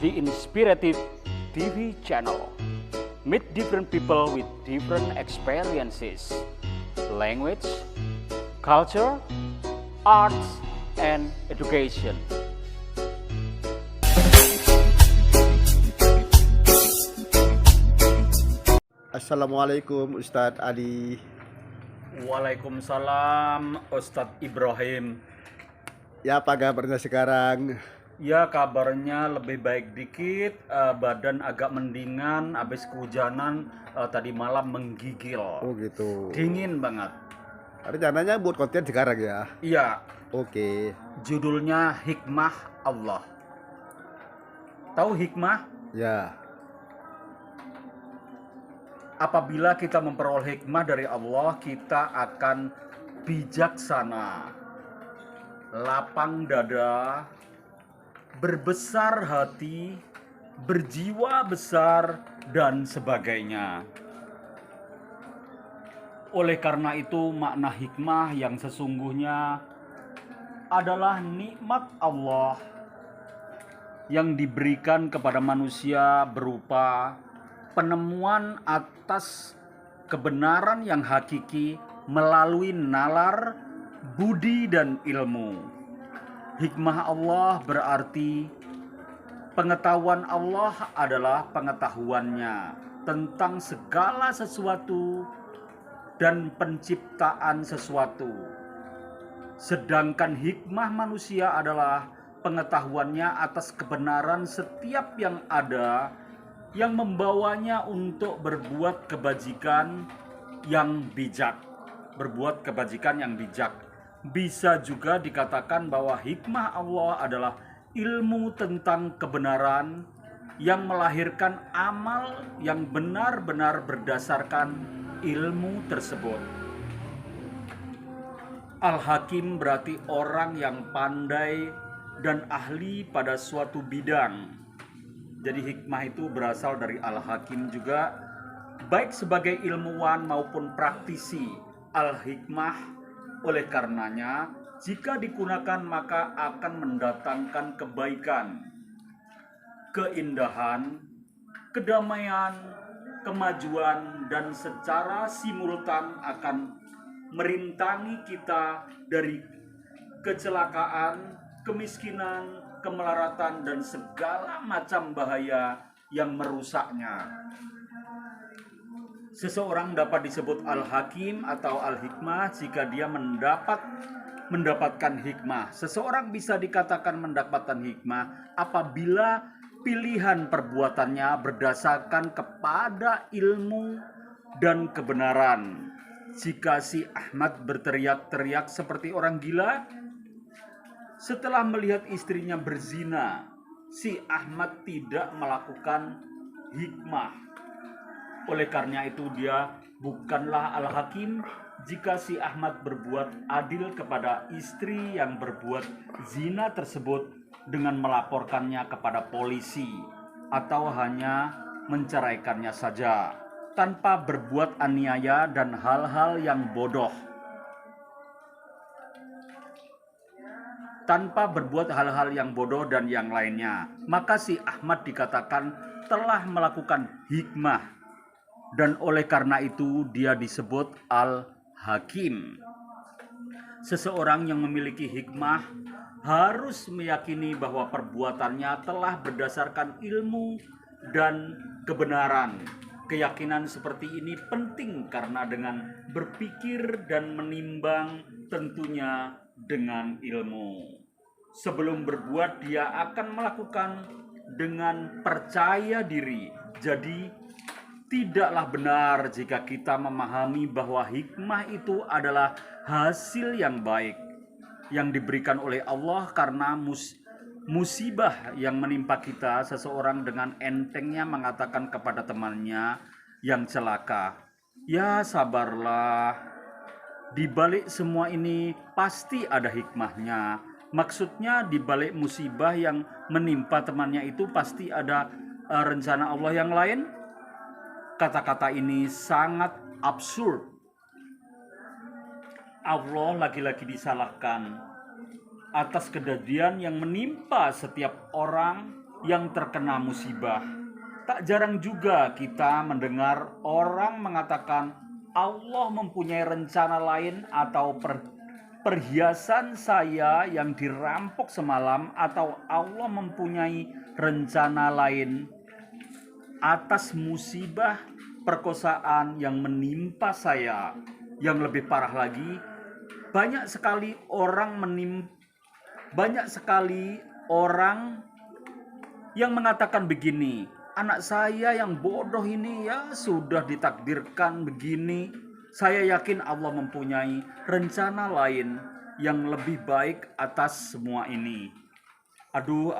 the Inspirative TV channel. Meet different people with different experiences, language, culture, arts, and education. Assalamualaikum Ustadz Ali. Waalaikumsalam Ustadz Ibrahim. Ya, apa kabarnya sekarang? Ya, kabarnya lebih baik dikit, badan agak mendingan, habis kehujanan tadi malam menggigil. Oh gitu. Dingin banget. Rencananya buat konten sekarang ya? Iya, Oke. judulnya Hikmah Allah. Tahu hikmah? Ya. Apabila kita memperoleh hikmah dari Allah, kita akan bijaksana, lapang dada, berbesar hati, berjiwa besar, dan sebagainya. Oleh karena itu, makna hikmah yang sesungguhnya adalah nikmat Allah yang diberikan kepada manusia berupa penemuan atas kebenaran yang hakiki melalui nalar, budi, dan ilmu. Hikmah Allah berarti pengetahuan Allah adalah pengetahuannya tentang segala sesuatu dan penciptaan sesuatu. Sedangkan hikmah manusia adalah pengetahuannya atas kebenaran setiap yang ada, yang membawanya untuk berbuat kebajikan yang bijak. Berbuat kebajikan yang bijak. Bisa juga dikatakan bahwa hikmah Allah adalah ilmu tentang kebenaran yang melahirkan amal yang benar-benar berdasarkan ilmu tersebut. Al-Hakim berarti orang yang pandai dan ahli pada suatu bidang. Jadi hikmah itu berasal dari Al-Hakim juga, baik sebagai ilmuwan maupun praktisi. Al-Hikmah oleh karenanya jika digunakan maka akan mendatangkan kebaikan, keindahan, kedamaian, kemajuan, dan secara simultan akan merintangi kita dari kecelakaan, kemiskinan, kemelaratan, dan segala macam bahaya yang merusaknya. Seseorang dapat disebut Al-Hakim atau Al-Hikmah jika dia mendapatkan hikmah. Seseorang bisa dikatakan mendapatkan hikmah apabila pilihan perbuatannya berdasarkan kepada ilmu dan kebenaran. Jika si Ahmad berteriak-teriak seperti orang gila setelah melihat istrinya berzina, si Ahmad tidak melakukan hikmah. Oleh karena itu dia bukanlah Al-Hakim jika si Ahmad berbuat adil kepada istri yang berbuat zina tersebut dengan melaporkannya kepada polisi atau hanya menceraikannya saja tanpa berbuat aniaya dan hal-hal yang bodoh. Tanpa berbuat hal-hal yang bodoh dan yang lainnya, maka si Ahmad dikatakan telah melakukan hikmah. Dan oleh karena itu dia disebut Al-Hakim. Seseorang yang memiliki hikmah harus meyakini bahwa perbuatannya telah berdasarkan ilmu dan kebenaran. Keyakinan seperti ini penting karena dengan berpikir dan menimbang tentunya dengan ilmu. Sebelum berbuat dia akan melakukan dengan percaya diri. Jadi tidaklah benar jika kita memahami bahwa hikmah itu adalah hasil yang baik yang diberikan oleh Allah karena musibah yang menimpa kita. Seseorang dengan entengnya mengatakan kepada temannya yang celaka, "Ya sabarlah, di balik semua ini pasti ada hikmahnya." Maksudnya di balik musibah yang menimpa temannya itu pasti ada rencana Allah yang lain. Kata-kata ini sangat absurd. Allah lagi-lagi disalahkan atas kejadian yang menimpa setiap orang yang terkena musibah. Tak jarang juga kita mendengar orang mengatakan Allah mempunyai rencana lain atau perhiasan saya yang dirampok semalam, atau Allah mempunyai rencana lain atas musibah perkosaan yang menimpa saya. Yang lebih parah lagi, banyak sekali orang yang mengatakan begini, anak saya yang bodoh ini ya sudah ditakdirkan begini. Saya yakin Allah mempunyai rencana lain yang lebih baik atas semua ini. Aduh.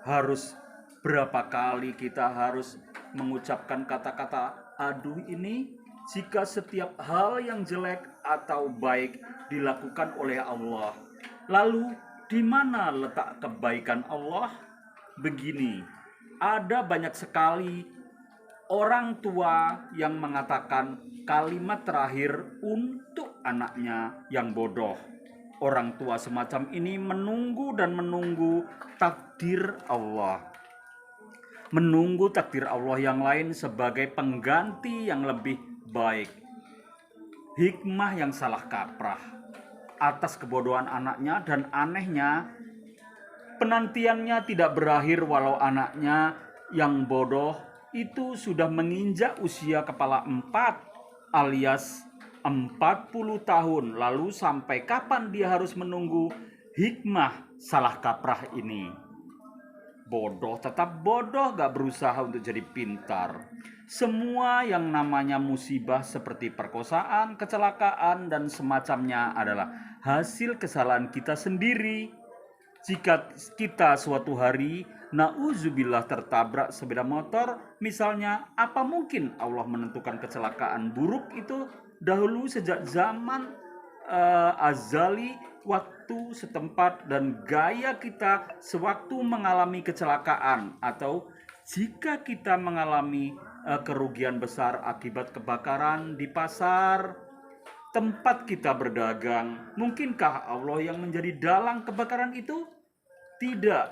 Harus berapa kali kita harus mengucapkan kata-kata aduh ini jika setiap hal yang jelek atau baik dilakukan oleh Allah. Lalu di mana letak kebaikan Allah? Begini, ada banyak sekali orang tua yang mengatakan kalimat terakhir untuk anaknya yang bodoh. Orang tua semacam ini menunggu takdir Allah. Menunggu takdir Allah yang lain sebagai pengganti yang lebih baik. Hikmah yang salah kaprah atas kebodohan anaknya, dan anehnya penantiannya tidak berakhir walau anaknya yang bodoh itu sudah menginjak usia kepala 4 alias 40 tahun. Lalu sampai kapan dia harus menunggu hikmah salah kaprah ini? Bodoh tetap bodoh, gak berusaha untuk jadi pintar. Semua yang namanya musibah seperti perkosaan, kecelakaan, dan semacamnya adalah hasil kesalahan kita sendiri. Jika kita suatu hari na'udzubillah tertabrak sepeda motor misalnya, apa mungkin Allah menentukan kecelakaan buruk itu dahulu sejak zaman azali, waktu setempat dan gaya kita sewaktu mengalami kecelakaan, atau jika kita mengalami kerugian besar akibat kebakaran di pasar tempat kita berdagang, mungkinkah Allah yang menjadi dalang kebakaran itu? Tidak.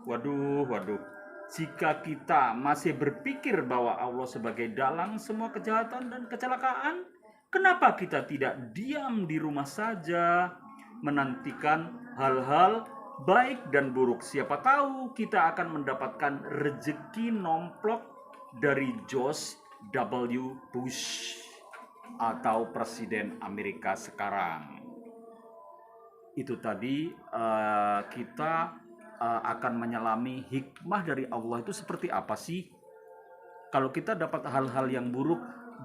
Waduh. Jika kita masih berpikir bahwa Allah sebagai dalang semua kejahatan dan kecelakaan, kenapa kita tidak diam di rumah saja menantikan hal-hal baik dan buruk? Siapa tahu kita akan mendapatkan rezeki nomplok dari George W. Bush atau Presiden Amerika sekarang. Itu tadi kita akan menyelami hikmah dari Allah itu seperti apa sih. Kalau kita dapat hal-hal yang buruk,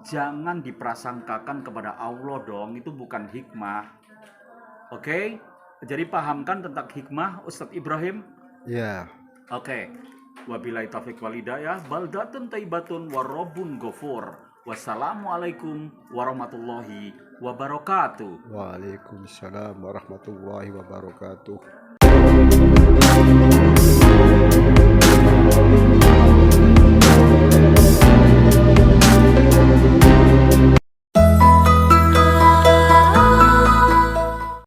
jangan diprasangkakan kepada Allah dong, itu bukan hikmah. Oke? Jadi pahamkan tentang hikmah Ustadz Ibrahim? Ya. Oke. Wabillahi taufiq wal hidayah. Baldatun thayyibatun warrabbun ghafur. Wassalamualaikum warahmatullahi wabarakatuh. Waalaikumsalam warahmatullahi wabarakatuh.